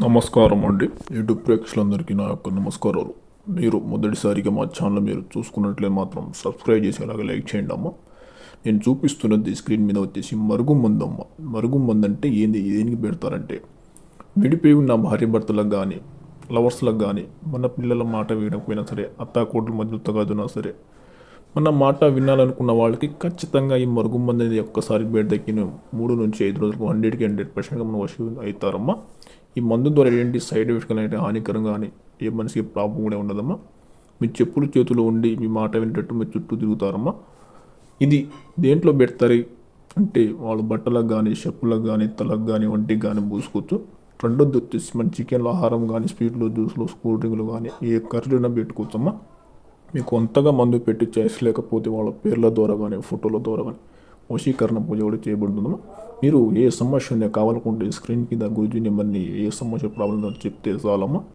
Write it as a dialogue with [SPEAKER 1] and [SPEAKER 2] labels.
[SPEAKER 1] నమస్కారం అండి. యూట్యూబ్ ప్రేక్షకులందరికీ నా యొక్క నమస్కారాలు. మీరు మొదటిసారిగా మా ఛానల్ మీరు చూసుకున్నట్లే మాత్రం సబ్స్క్రైబ్ చేసి అలాగే లైక్ చేయండి అమ్మ. నేను చూపిస్తున్నది స్క్రీన్ మీద వచ్చేసి మరుగుమందు అమ్మ. మరుగుమందు అంటే ఏంది, దేనికి పెడతారంటే విడిపోయి ఉన్న భార్య భర్తలకు కానీ, లవర్స్లకు కానీ, మన పిల్లల మాట వినకపోయినా సరే, అత్తాకోట్ల మధ్య తగదునా సరే, మన మాట వినాలనుకున్న వాళ్ళకి ఖచ్చితంగా ఈ మరుగుమందు అనేది ఒక్కసారి బయట దక్కిన 3 నుంచి 5 రోజులకు 100కి 100% మన వశం అవుతారమ్మా. ఈ మందు ద్వారా ఏంటి సైడ్ ఎఫెక్ట్స్ అయితే హానికరం కానీ ఏ మనిషికి ప్రాబ్లం కూడా ఉండదమ్మా. మీ చెప్పులు చేతిలో ఉండి మీ మాట వినేటట్టు మీ చుట్టూ తిరుగుతారమ్మా. ఇది దేంట్లో పెడతారు అంటే వాళ్ళు బట్టలకు కానీ, చెప్పులకు కానీ, తలకు కానీ, ఒంటికి కానీ పూసుకోవచ్చు. రెండోది వచ్చేసి మన చికెన్లో ఆహారం కానీ, స్వీట్లు, జ్యూస్లు, కూల్ డ్రింకులు కానీ ఏ కర్రీలో పెట్టుకోవచ్చమ్మా. మీకు అంతగా మందు పెట్టి లేకపోతే వాళ్ళ పేర్ల ద్వారా కానీ, ఫోటోల ద్వారా కానీ వశీకరణ పూజ కూడా చేయబడుతుందమ్మా. మీరు ఏ సమస్య కావాలనుకుంటే స్క్రీన్ కింద గురుజీ నెంబర్ని ఏ సమస్య ప్రాబ్లం చెప్తే చాలమ్మా.